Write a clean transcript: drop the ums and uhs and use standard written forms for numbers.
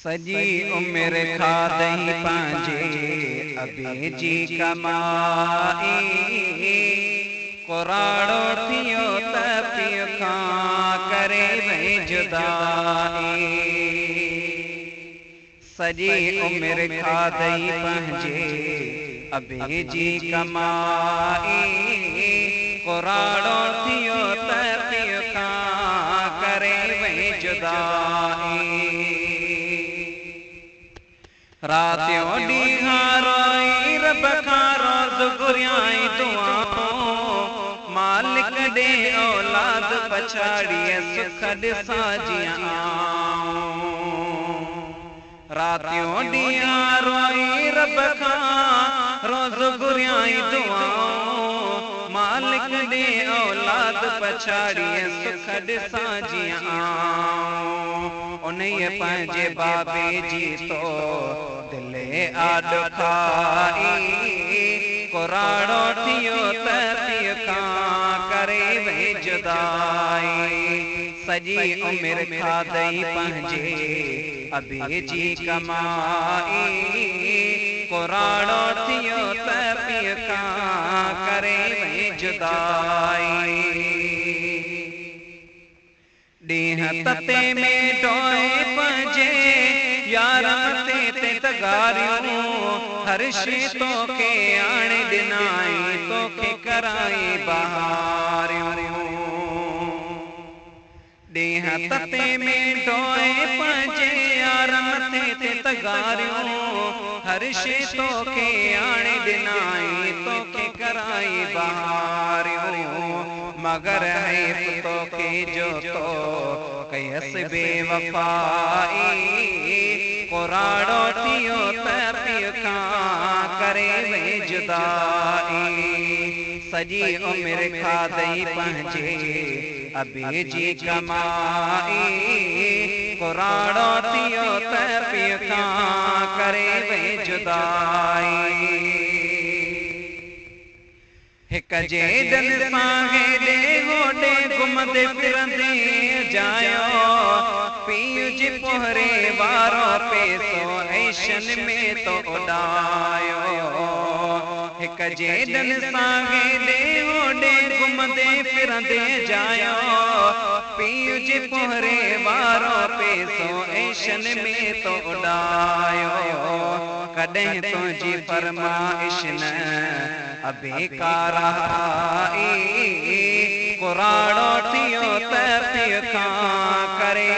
सजी उम्र खादई पांजे अबे जी कमाई कुराड़ो थियो त पियो खां करे वे जुदाई। सजी उम्र खादई पांजे अबे जी कमाई कुराड़ो थियो त पियो खां करे वे जुदाई। रातियों ॾींहां रोई रब खां रोज़ घुरियाई दुआऊं मालिक ॾे औलाद पछाड़ीअ सुख ॾिसां जियां आऊं। रातियों ॾींहां रोई रब खां रोज़ घुरियाई दुआऊं मालिक ॾे औलाद पछाड़ीअ सुख ॾिसां जियां आऊं। उन्हीअ पंहिंजे बाबे जी तो दिले आॾो खाई कुराड़ो थियो त पियो खां करे वे जुदाई। सजी उम्र खादई पंहिंजे अबे जी कमाई कुराड़ो थियो त पियो खां करे वे जुदाई। ॾींहं तते में टोए पंहिंजे यारनि ते तगारियूं हर शइ तोखे आणे ॾिनाई तोखे कराई बहारियूं। ॾींहं तते में टोए पंहिंजे यारनि ते तगारियूं हर शइ तोखे आणे ॾिनाई तोखे कराई बहारियूं। मगर है तोखे जो तो कयस बेवफाई कुराड़ो थियो त पियो खां करे वे जुदाई। सजी उम्र खादई पंहिंजे अबे जी कमाई कुराड़ो थियो त पियो खां करे वे जुदाई। हिक जे डन सां हेॾे होॾे घुमंदे फिरंदे जायो पीउ जे पोहरे वारो पैसो ऐशन में तो उॾायो। हिक जे डन सां हेॾे होॾे घुमंदे फिरंदे जायो पीउ जे पोहरे वारो पैसो ऐशन में तो उॾायो। कॾहिं तुंहिंजी फरमाइश न अबे का रहाई कुराड़ो थियो त पियो खां करे